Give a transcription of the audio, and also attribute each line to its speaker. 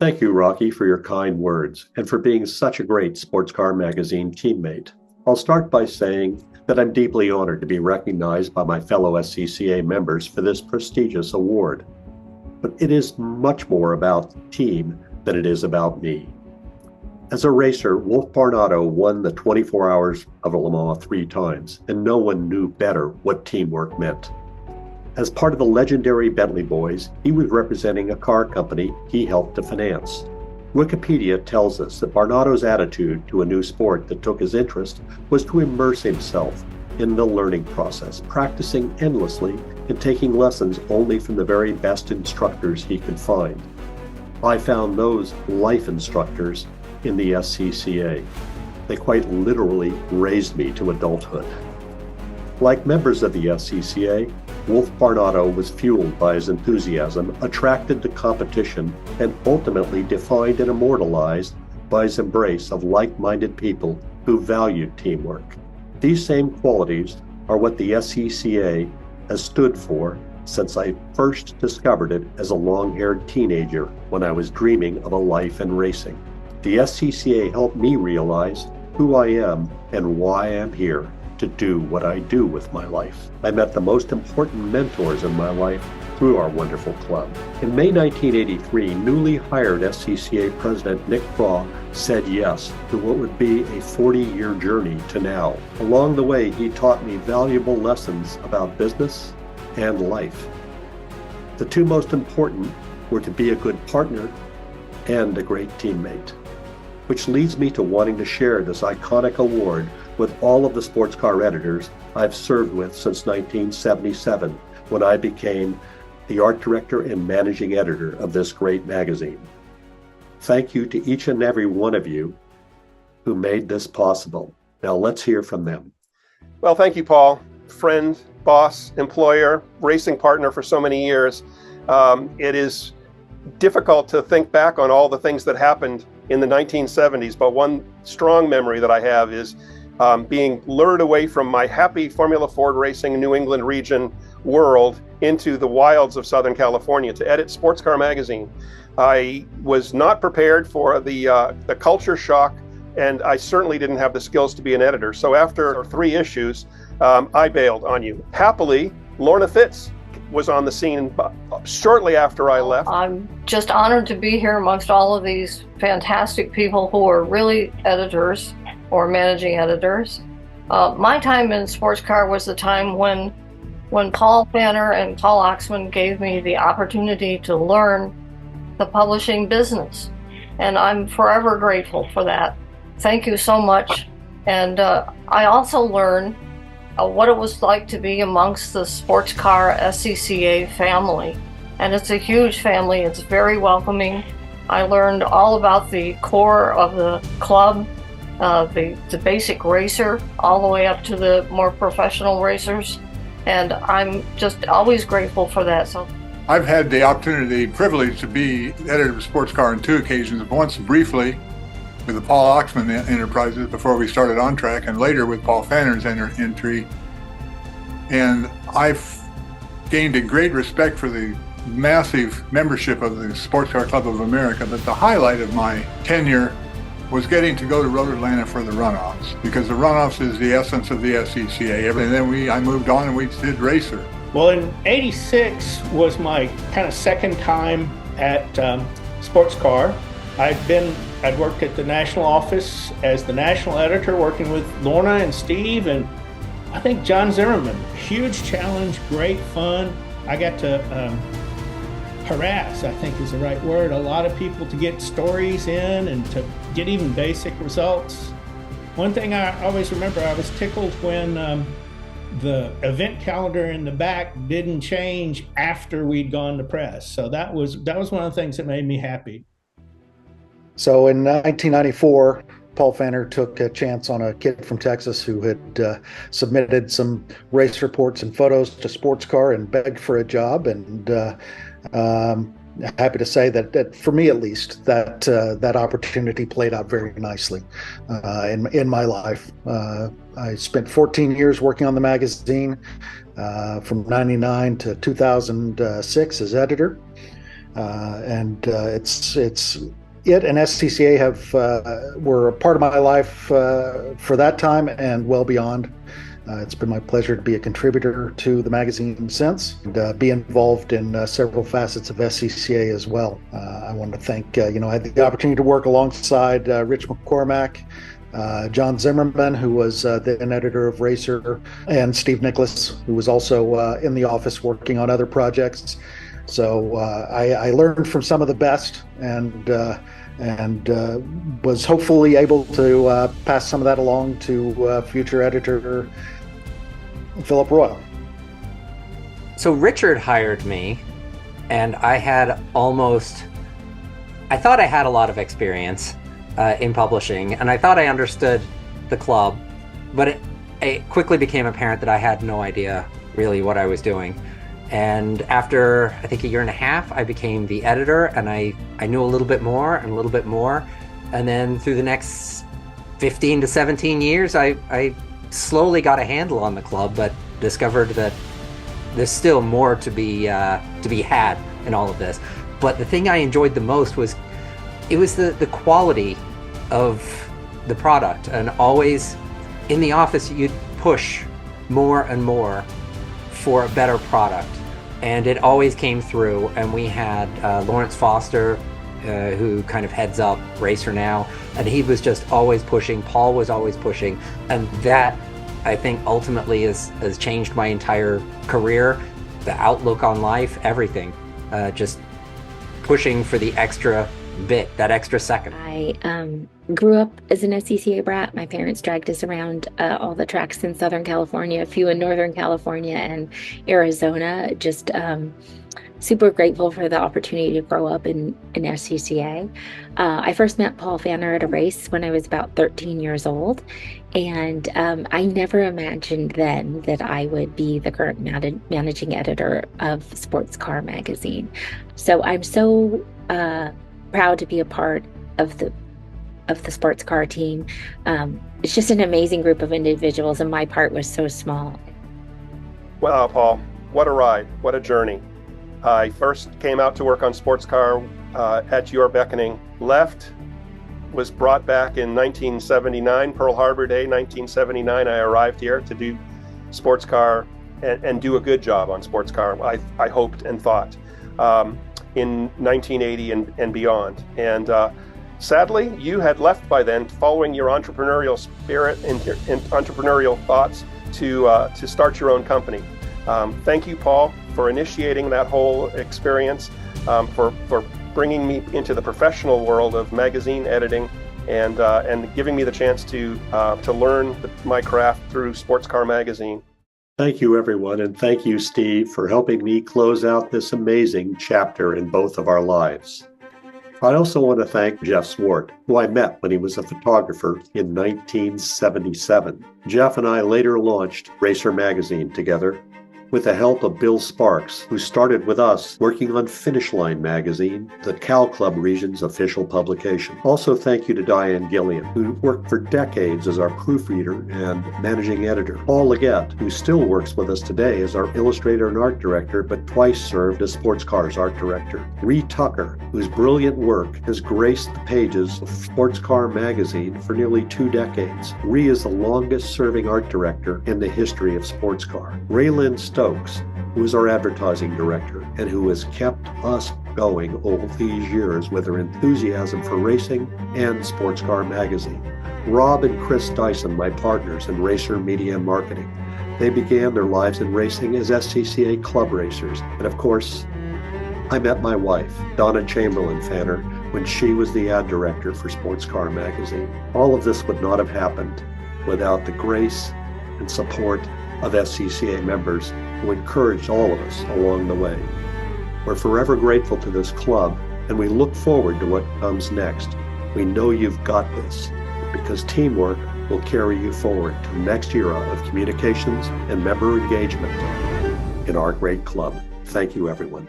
Speaker 1: Thank you, Rocky, for your kind words and for being such a great SportsCar Magazine teammate. I'll start by saying that I'm deeply honored to be recognized by my fellow SCCA members for this prestigious award. But it is much more about the team than it is about me. As a racer, Woolf Barnato won the 24 Hours of Le Mans 3 times, and no one knew better what teamwork meant. As part of the legendary Bentley Boys, he was representing a car company he helped to finance. Wikipedia tells us that Barnato's attitude to a new sport that took his interest was to immerse himself in the learning process, practicing endlessly and taking lessons only from the very best instructors he could find. I found those life instructors in the SCCA. They quite literally raised me to adulthood. Like members of the SCCA, Woolf Barnato was fueled by his enthusiasm, attracted to competition, and ultimately defined and immortalized by his embrace of like-minded people who valued teamwork. These same qualities are what the SCCA has stood for since I first discovered it as a long-haired teenager when I was dreaming of a life in racing. The SCCA helped me realize who I am and why I'm here to do what I do with my life. I met the most important mentors in my life through our wonderful club. In May 1983, newly hired SCCA President Nick Craw said yes to what would be a 40-year journey to now. Along the way, he taught me valuable lessons about business and life. The two most important were to be a good partner and a great teammate, which leads me to wanting to share this iconic award with all of the sports car editors I've served with since 1977, when I became the art director and managing editor of this great magazine. Thank you to each and every one of you who made this possible. Now let's hear from them.
Speaker 2: Well, thank you, Paul. Friend, boss, employer, racing partner for so many years. It is difficult to think back on all the things that happened in the 1970s, but one strong memory that I have is being lured away from my happy Formula Ford racing New England region world into the wilds of Southern California to edit SportsCar Magazine. I was not prepared for the culture shock, and I certainly didn't have the skills to be an editor. So after 3 issues, I bailed on you. Happily, Lorna Fitz was on the scene shortly after I left.
Speaker 3: I'm just honored to be here amongst all of these fantastic people who are really editors or managing editors. My time in sports car was the time when Paul Pfanner and Paul Oxman gave me the opportunity to learn the publishing business. And I'm forever grateful for that. Thank you so much. And I also learned what it was like to be amongst the sports car SCCA family. And it's a huge family. It's very welcoming. I learned all about the core of the club, the basic racer, all the way up to the more professional racers. And I'm just always grateful for that. So
Speaker 4: I've had the opportunity, privilege to be editor of Sports Car on 2 occasions, once briefly with the Paul Oxman Enterprises before we started On Track, and later with Paul Pfanner's entry. And I've gained a great respect for the massive membership of the Sports Car Club of America, but the highlight of my tenure was getting to go to Road Atlanta for the runoffs, because the runoffs is the essence of the SCCA. And then I moved on and we did Racer.
Speaker 5: Well, in '86 was my kind of second time at Sports Car. I'd worked at the national office as the national editor, working with Lorna and Steve, and I think John Zimmerman. Huge challenge, great fun. I got to harass, I think is the right word, a lot of people to get stories in and to get even basic results. One thing I always remember, I was tickled when the event calendar in the back didn't change after we'd gone to press. So that was one of the things that made me happy.
Speaker 6: So in 1994, Paul Pfanner took a chance on a kid from Texas who had submitted some race reports and photos to Sports Car and begged for a job. And happy to say that for me, at least, that opportunity played out very nicely in my life. I spent 14 years working on the magazine, from '99 to 2006 as editor. and it and SCCA were a part of my life for that time and well beyond. It's been my pleasure to be a contributor to the magazine since, and be involved in several facets of SCCA as well. I want to thank, I had the opportunity to work alongside Rich McCormack, John Zimmerman, who was then editor of Racer, and Steve Nicholas, who was also in the office working on other projects. So I learned from some of the best, and was hopefully able to pass some of that along to future editor Philip Royal.
Speaker 7: So Richard hired me, and I thought I had a lot of experience in publishing, and I thought I understood the club, but it quickly became apparent that I had no idea really what I was doing. And after, I think, a year and a half, I became the editor, and I knew a little bit more and a little bit more. And then through the next 15 to 17 years, I slowly got a handle on the club, but discovered that there's still more to be had in all of this. But the thing I enjoyed the most was the quality of the product. And always in the office, you'd push more and more for a better product. And it always came through. And we had Lawrence Foster, who kind of heads up Racer now, and he was just always pushing. Paul was always pushing, and that, I think, ultimately has changed my entire career, the outlook on life, everything. Just pushing for the extra bit, that extra second.
Speaker 8: I grew up as an SCCA brat. My parents dragged us around all the tracks in Southern California, a few in Northern California and Arizona. Just super grateful for the opportunity to grow up in SCCA. I first met Paul Pfanner at a race when I was about 13 years old. And I never imagined then that I would be the current managing editor of SportsCar Magazine. So I'm so proud to be a part of the sports car team. It's just an amazing group of individuals, and my part was so small.
Speaker 2: Wow, Paul, what a ride, what a journey. I first came out to work on SportsCar at your beckoning, left, was brought back in 1979, Pearl Harbor Day, 1979. I arrived here to do SportsCar and do a good job on SportsCar, I hoped and thought, in 1980 and beyond. And sadly, you had left by then, following your entrepreneurial spirit and your entrepreneurial thoughts to start your own company. Thank you, Paul, for initiating that whole experience, for bringing me into the professional world of magazine editing, and giving me the chance to learn my craft through SportsCar Magazine.
Speaker 1: Thank you, everyone, and thank you, Steve, for helping me close out this amazing chapter in both of our lives. I also want to thank Jeff Swart, who I met when he was a photographer in 1977. Jeff and I later launched Racer Magazine together, with the help of Bill Sparks, who started with us working on Finish Line magazine, the Cal Club region's official publication. Also, thank you to Diane Gillian, who worked for decades as our proofreader and managing editor. Paul Leggett, who still works with us today as our illustrator and art director, but twice served as SportsCar's art director. Ree Tucker, whose brilliant work has graced the pages of SportsCar magazine for nearly 2 decades. Ree is the longest serving art director in the history of SportsCar. Raylan Stokes, who is our advertising director and who has kept us going all these years with her enthusiasm for racing and SportsCar Magazine. Rob and Chris Dyson, my partners in Racer Media and Marketing. They began their lives in racing as SCCA club racers. And of course, I met my wife, Donna Chamberlain Pfanner, when she was the ad director for SportsCar Magazine. All of this would not have happened without the grace and support of SCCA members who encouraged all of us along the way. We're forever grateful to this club, and we look forward to what comes next. We know you've got this, because teamwork will carry you forward to the next era of communications and member engagement in our great club. Thank you, everyone.